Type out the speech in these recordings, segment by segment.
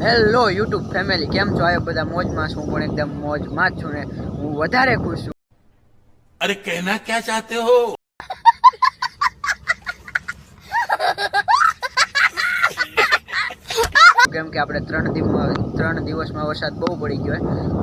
Hello YouTube family, કેમ છો? આ બધા મોજમાં છું, પણ એકદમ મોજમાં જ છું ને હું વધારે ખુશ છું. अरे कहना क्या चाहते हो? કેમ કે આપણે 3 દિવસમાં વરસાદ બહુ પડી ગયો.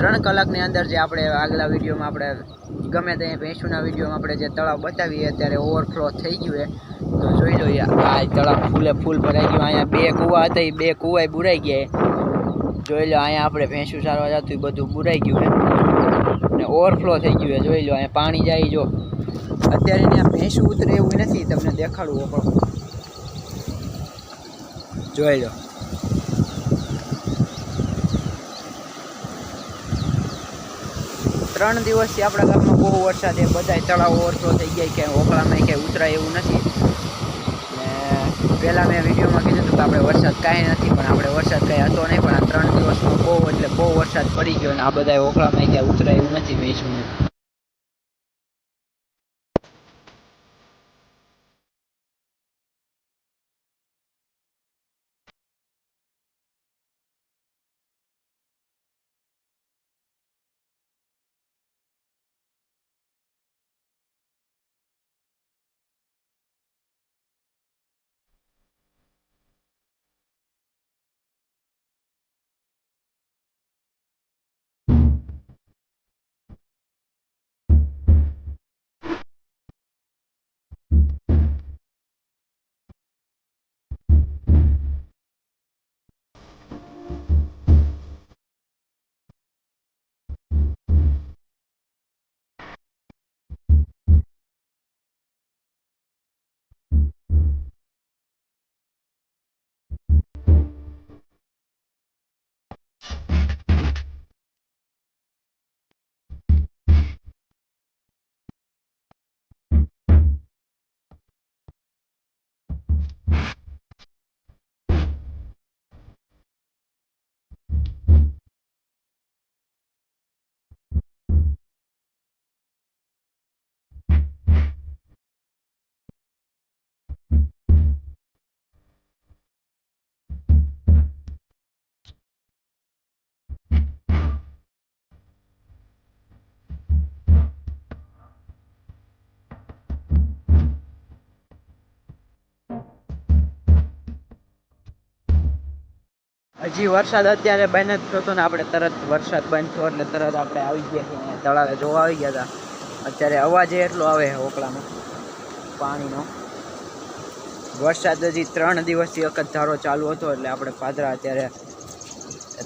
3 કલાકની અંદર જે આપણે આગલા વિડીયોમાં આપણે ગમે ત્યાં ભેંસુના વિડીયોમાં આપણે જે તળાવ બતાવીએ અત્યારે ઓવરફ્લો થઈ ગયું. તો જોઈ લો આ તળાવ ફૂલ ભરાઈ ગયું. અહીંયા 2 કૂવા હતા, એ 2 કૂવાય બુરાઈ ગયા. જોઈ લો અહીંયા આપણે ભેંસું સારવા જતું બધું બુરાઈ ગયું ને ઓવરફ્લો થઈ ગયું. જોઈ લો અહીંયા પાણી જાય. જો અત્યારે ત્યાં ભેંસું ઉતરે એવું નથી, તમને દેખાડવું પણ જોઈ લો. ત્રણ દિવસથી આપણા ગામમાં બહુ વરસાદ છે. બધા તળાવ ઓવરફ્લો થઈ ગયા, કે ઓખળામાં ક્યાંય ઉતરાય એવું નથી. ને પહેલાં મેં વિડીયોમાં કીધું હતું કે આપણે વરસાદ કાંઈ નથી, પણ આપણે વરસાદ કાંઈ હતો નહીં. પણ આ 3 દિવસમાં બહુ એટલે બહુ વરસાદ પડી ગયો, અને આ બધા ઓખળામાં ક્યાંય ઉતરાય એવું નથી ભેંસુને. હજી વરસાદ અત્યારે બંધ જ થયો હતો ને આપણે તરત વરસાદ બંધ થયો એટલે તરત આપણે આવી ગયા છીએ તળાવે જોવા આવી ગયા હતા. અત્યારે અવાજ એટલો આવે છે ઓકળામાં પાણીનો. વરસાદ હજી 3 દિવસથી વખત ધારો ચાલુ હતો એટલે આપણે પાદરા અત્યારે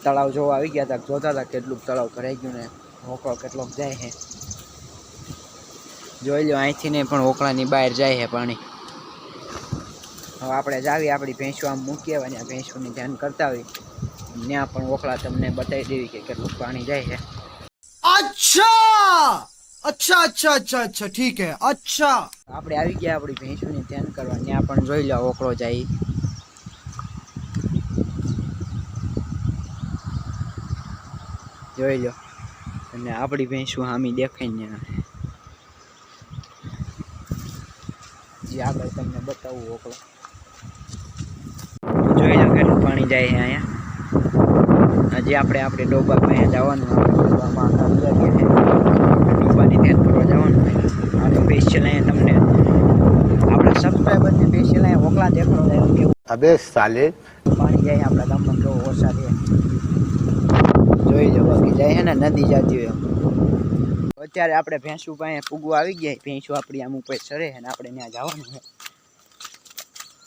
તળાવ જોવા આવી ગયા હતા. જોતા હતા કેટલું તળાવ ભરાઈ ગયું ને ઓકળો કેટલોક જાય છે. જોઈ લો અહીંથી ને પણ ઓકળાની બહાર જાય છે પાણી. હવે આપણે જાવી આપણી ભેંસો આમ મૂકીએ અને ભેંસોની ધ્યાન કરતા હોય ત્યાં પણ ઓખળા તમને બતાવી દેવી કે કેટલું પાણી જાય છે. अच्छा अच्छा अच्छा अच्छा अच्छा ठीक है. अच्छा આપણે આવી ગયા આપણી ભેંસોની ધ્યાન કરવા. ત્યાં પણ જોઈ લો ઓખળો જાય. જોઈ લો અને આપણી ભેંસો હામી દેખાય ને જે આગળ તમને બતાવું ઓખળો. જોઈ લો કેટલું પાણી જાય છે અહીંયા. હજી આપણે ડોબા પાસે જવાનું. ડોબામાં ડોબાની ધ્યાન કરવા જવાનું. આપણે સ્પેશિયલ અહીંયા તમને આપણા સબસ્ક્રાઈબરને સ્પેશિયલ અહીંયા ઓખલા દેખાડો જાય કેવું. अबे साले પાણી જાય આપણા ગામમાં કેવો વરસાદ છે જોઈ લો. બાકી જાય છે ને નદી જતી હોય. અત્યારે આપણે ભેંસું પાસે પૂગવા આવી ગયા. ભેંસું આપણી આમ ઉપર ચરે છે ને આપણે ત્યાં જવાનું છે.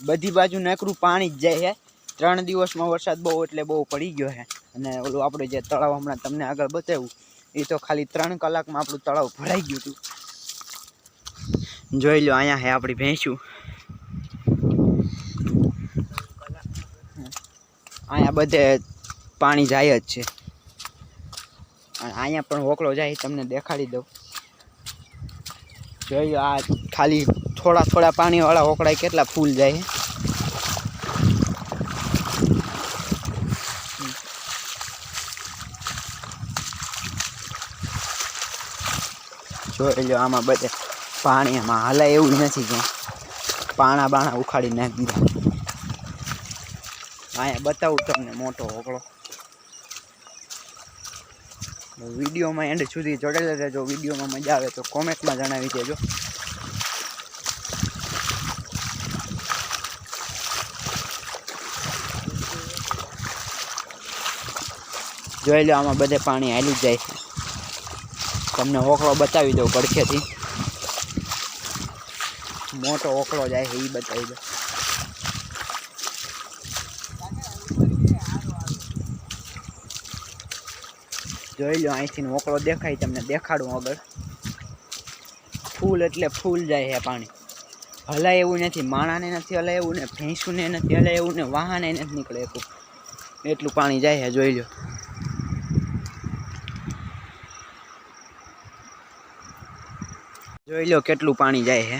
બધી બાજુ નકરું પાણી જ જાય છે. 3 દિવસમાં વરસાદ બહુ એટલે બહુ પડી ગયો છે. અને ઓલું આપણે જે તળાવ હમણાં તમને આગળ બતાવ્યું એ તો ખાલી 3 કલાકમાં આપણું તળાવ ભરાઈ ગયું હતું. જોઈ લો અહીંયા છે આપણી ભેંસું. અહીંયા બધે પાણી જાય જ છે. અને અહીંયા પણ ઓકળો જાય તમને દેખાડી દઉં. જોઈ લો આ ખાલી થોડા પાણીવાળા ઓકળાય કેટલા ફૂલ જાય છે. જોઈ લો આમાં બધે પાણીમાં હલાય એવું નથી કે પાણા બાણા ઉખાડી નાખી દીધા. અહીંયા બતાવું તમને મોટો ઓકળો. વિડીયોમાં એન્ડ સુધી જોડેલા રહેજો. વિડીયોમાં મજા આવે તો કોમેન્ટમાં જણાવી દેજો. જોઈ લો આમાં બધે પાણી હાલી જ જાય છે. તમને ઓકળો બતાવી દઉં પડખેથી. મોટો ઓકળો જાય છે એ બતાવી દઉં. જોઈ લો અહીંથી ઓકળો દેખાય તમને દેખાડું આગળ. ફૂલ એટલે ફૂલ જાય છે પાણી. હલાય એવું નથી, માણાને નથી હલાય એવું ને ભેંસુને નથી હલાય એવું ને વાહને નથી નીકળે એટલું પાણી જાય છે. જોઈ લો જોઈ લો કેટલું પાણી જાય છે.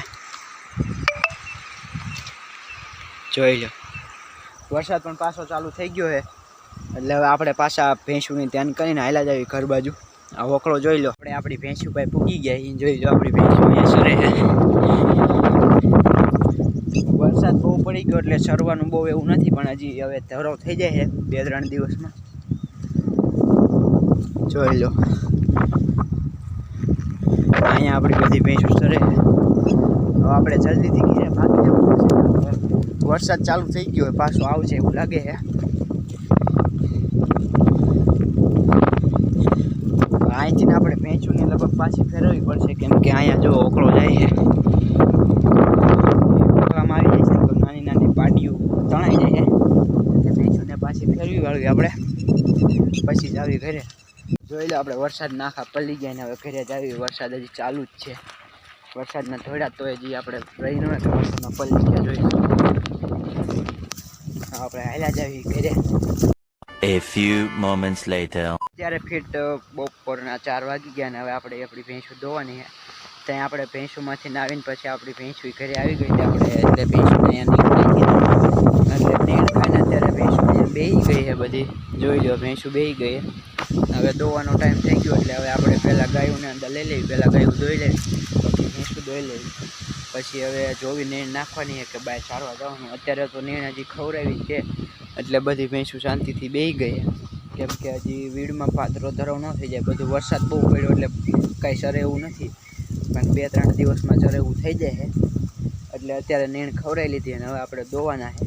જોઈ લો વરસાદ પણ પાછો ચાલુ થઈ ગયો છે એટલે હવે આપણે પાછા ભેંસુની ધ્યાન કરીને હાલ્યા જાવી ઘર બાજુ. આ ઓકળો જોઈ લો. આપણે આપણી ભેંસુ ભાઈ પૂગી ગયા એ જોઈ લો. આપણી ભેંસુ અહીંયા સરે છે. વરસાદ બહુ પડી ગયો એટલે સરવાનું બહુ એવું નથી પણ હજી હવે ધરો થઈ જાય છે 2-3 દિવસમાં. જોઈ લો અહીંયા આપણી બધી ભેંસુ સરે છે. હવે આપણે જલ્દીથી ઘરે ભાગી જવું પડશે. વરસાદ ચાલુ થઈ ગયો હોય પાછો આવશે એવું લાગે છે. અહીંથી આપણે ભેંસુને લગભગ પાછી ફેરવવી પડશે કેમ કે અહીંયા જો ઓકળો જાય છે. ઓકળામાં આવી જાય છે તો નાની નાની પાટીઓ તણાઈ જાય છે એટલે ભેંસુને પાછી ફેરવી વાળવી આપણે પછી જ આવી ઘરે. જોઈ લો આપણે વરસાદ નાખા પડી ગયા ને હવે ઘરે જ આવી. વરસાદ હજી ચાલુ જ છે. વરસાદના ધોળા તો હજી આપણે રહી ન હોય તો વરસાદમાં પડી ગયા. જોઈ લો આપણે હાલ્યા જ આવી ઘરે. A few moments later. ત્યારે ફીટ બપોરના 4 વાગી ગયા ને હવે આપણે આપણી ભેંસું ધોવાની છે. ત્યાં આપણે ભેંસુમાંથી નાવીને પછી આપણી ભેંસું ઘરે આવી ગઈ આપણે એટલે ભેંસુને અહીંયા નીકળી એટલે નેણ ખાઈને અત્યારે ભેંસું અહીંયા બેસી ગઈ છે બધી. જોઈ લો ભેંસું બેસી ગઈ. હવે દોવાનો ટાઈમ થઈ ગયો એટલે હવે આપણે પહેલાં ગાયોને અંદર લઈ લેવી. પહેલાં ગાયું ધોઈ લેવી પછી ભેંસું ધોઈ લેવી પછી હવે જોવી નેણ નાખવાની છે કે બહાર ચારવા જવાનું. અત્યારે તો નેણ હજી ખવડાવી છે એટલે બધી ભેંસું શાંતિથી બેસી ગઈ કેમ કે હજી વીડમાં પાત્રો ધરાવ ન થઈ જાય. બધું વરસાદ બહુ પડ્યો એટલે કાંઈ સરે એવું નથી પણ 2-3 દિવસમાં સરે એવું થઈ જાય છે એટલે અત્યારે નેણ ખવડાવી લીધી અને હવે આપણે દોવાના છે.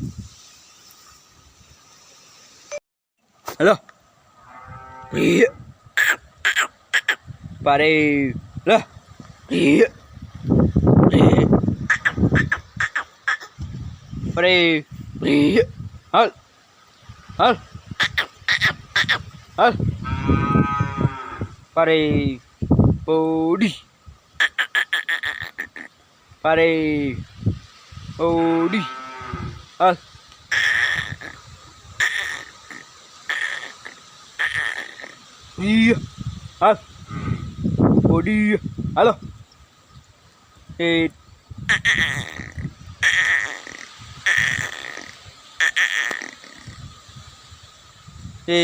હેલો પારે લો પારે હાલ હાલ હાલ પારે ઓડી પારે ઓડી હાલ હાલ ઓડી હાલો એ એ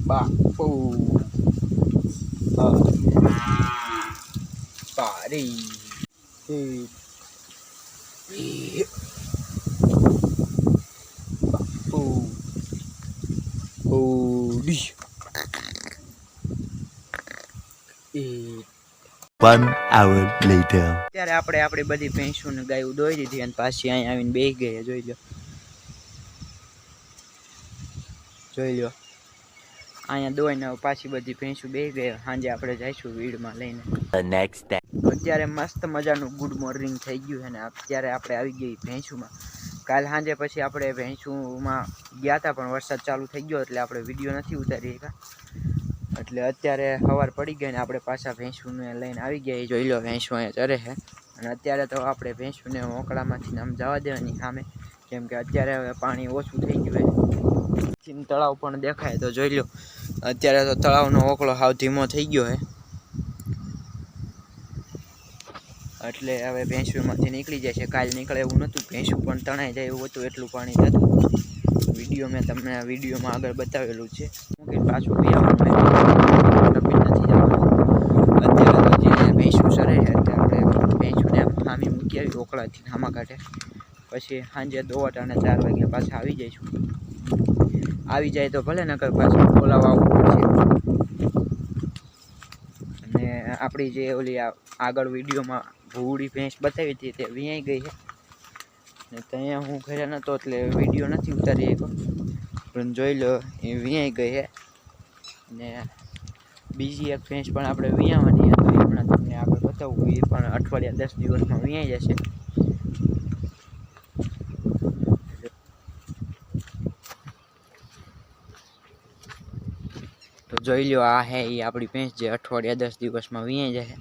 બાપુ પારી બાપુ ઓડી 1 hour later. ત્યારે આપણે આપણી બધી ભેંસુને ગાયું દોઈ દીધી અને પાછી અહીંયા આવીને બેસી ગઈ. જોઈ લો જોઈ લો અહીંયા દોઈને પાછી બધી ભેંસું બેસી ગઈ. સાંજે આપણે જઈશું વીડમાં લઈને. The next day. અત્યારે મસ્ત મજાનું ગુડ મોર્નિંગ થઈ ગયું અને અત્યારે આપણે આવી ગઈ ભેંસુમાં. કાલ સાંજે પછી આપણે ભેંસુમાં ગયા હતા પણ વરસાદ ચાલુ થઈ ગયો એટલે આપણે વિડીયો નથી ઉતારી શક્યા એટલે અત્યારે સવાર પડી ગઈ ને આપણે પાછા ભેંસુને લઈને આવી ગયા. જોઈ લો ભેંસુ અહીંયા ચરે છે અને અત્યારે તો આપણે ભેંસુને ઓકળામાંથી આમ જવા દેવાની સામે કેમ કે અત્યારે હવે પાણી ઓછું થઈ ગયું છે. તળાવ પણ દેખાય તો જોઈ લો અત્યારે તો તળાવનો ઓકળો હાવ ધીમો થઈ ગયો છે એટલે હવે ભેંસુમાંથી નીકળી જાય છે. કાલ નીકળે એવું નહોતું, ભેંસું પણ તણાઈ જાય એવું હતું એટલું પાણી થતું. વિડીયો મેં તમને વિડીયોમાં આગળ બતાવેલું છે. પાછું વિયાવાનું નથી જવાનું. અત્યારે તો જે ભેંસું સરે છે અત્યારે આપણે ભેંસુને ખામી મૂકી આવી ઓકળાથી હામા કાઢે, પછી સાંજે 2 અને 4 વાગ્યા પાછા આવી જઈશું. આવી જાય તો ભલે, નકર પાછું બોલાવવા આવવું પડશે. અને આપણી જે ઓલી આગળ વિડીયોમાં ભૂડી ભેંસ બતાવી હતી તે વિયાઈ ગઈ છે, ને ત્યાં હું ઘરે નહોતો એટલે વિડીયો નથી ઉતારી શક્યો, પણ જોઈ લો એ વિયાઈ ગઈ છે. ને બીજી એક ભેંસ પણ આપણે વિયાવાની હતી, તો એ હમણાં તમને આગળ બતાવું. એ પણ અઠવાડિયા 10 દિવસમાં વિયાઈ જશે. તો જોઈ લો, આ હે એ આપણી ભેંસ જે અઠવાડિયા 10 દિવસમાં વિયાઈ જશે.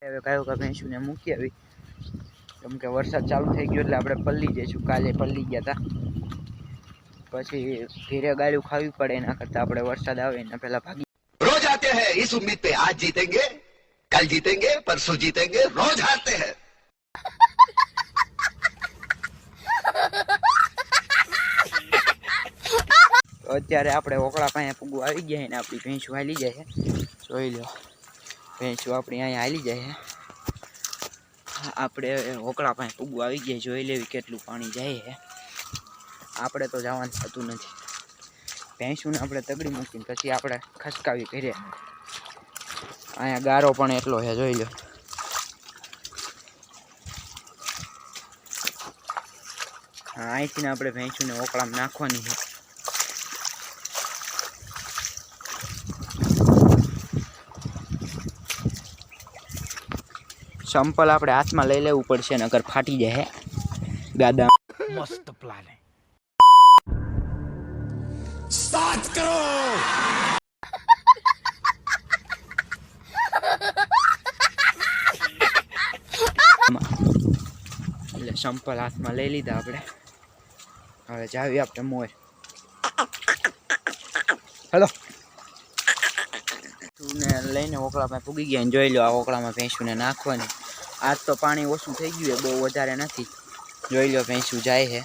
હવે કયો ભેંસુને મૂકી આવી, કેમ કે વરસાદ ચાલુ થઈ ગયો એટલે આપણે પલ્લી જઈશું. કાલે પલ્લી ગયા હતા, પછી ઘેરે ગાળ્યું ખાવી પડે, એના કરતાં આપણે વરસાદ આવે એના પહેલાં ભાગી. रोज आते हैं इस उम्मीद पे आज जीतेंगे कल जीतेंगे परसों जीतेंगे रोज हारते हैं. તો અત્યારે આપણે ઓકળા પાસે પૂગું આવી ગયા ને આપણી ભેંસું હાલી જાય છે. જોઈ લો, ભેંસું આપણી અહીંયા હાલી જાય છે. આપણે ઓકળા પાસે પૂગું આવી ગયા, જોઈ લેવી કેટલું પાણી જાય છે. આપણે તો જવાનું થતું નથી. ભેંસુને આપણે તગડી મૂકીને પછી આપણે ખસકાવી ઘરે. અહીંયા ગારો પણ એટલો છે, જોઈ લો. અહીંથી આપણે ભેંસુને ઓકળામાં નાખવાની છે. સંપલ આપણે હાથમાં લઈ લેવું પડશે, નકર ફાટી જાય ગાદા. मस्त प्लान है. 7 करोड़ એટલે સંપલ હાથમાં લઈ લીધા આપણે. હવે જાવી આપણે મોર. હલો, ને લઈને ઓકળામાં પૂગી ગયા. જોઈ લો, આ ઓકળામાં ભેંસુને નાખવાની. આજ તો પાણી ઓછું થઈ ગયું, બહુ વધારે નથી. જોઈ લો, ભેંસું જાય છે.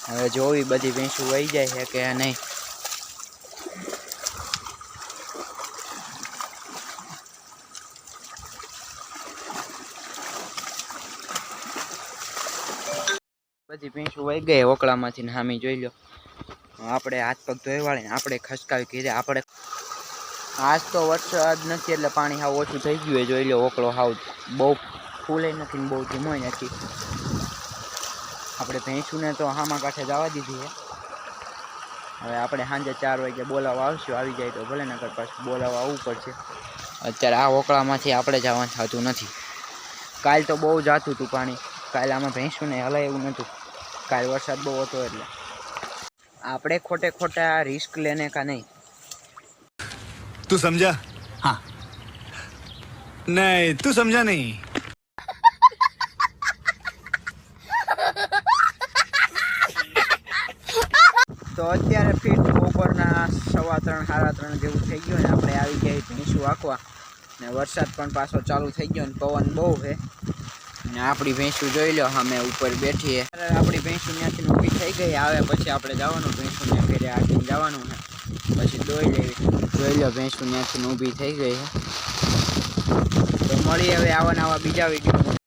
હવે જોવી બધી ભેંસું વહી જાય છે કે નહીં. બધી ભેંસું વહી ગઈ ઓકળામાંથી ને સામે જોઈ લો. આપણે હાથ પગ ધોઈ વાળીને આપણે ખસકાવી કીધે. આપણે આજ તો વરસાદ નથી એટલે પાણી હાવ ઓછું થઈ ગયું હોય. જોઈ લો, ઓકળો હાવ બહુ ફૂલે નથી ને બહુ ધીમોય નથી. આપણે ભેંસુને તો હામા કાંઠે જવા દીધી છે. હવે આપણે સાંજે 4 વાગે બોલાવવા આવશું. આવી જાય તો ભલે, નકર પાછું બોલાવવા આવવું પડશે. અત્યારે આ ઓકળામાંથી આપણે જવાનું થતું નથી. કાલ તો બહુ જાતું હતું પાણી. કાલે આમાં ભેંસુને હલાય એવું નહોતું. કાલ વરસાદ બહુ હતો એટલે આપણે ખોટે ખોટા રિસ્ક લેને કા નહીં. तू समझा? हाँ. नहीं, तू समझा नहीं. તો અત્યારે ફીટ બપોરના 3:15 સાડા 3 જેવું થઈ ગયું ને આપણે આવી ગયા ભેંસું આંકવા. ને વરસાદ પણ પાછો ચાલુ થઈ ગયો ને પવન બહુ છે. ને આપણી ભેંસું જોઈ લો, અમે ઉપર બેઠીએ. આપણી ભેંસું ત્યાંથી ઊભી થઈ ગઈ. આવે પછી આપણે જવાનું ભેંસુને ઘરે આખીને જવાનું છે, પછી દોઈ લેવી. જોઈ લો, ભેંસું ત્યાંથી ઊભી થઈ ગઈ છે. તો મળી હવે આવા બીજા વિડીયો.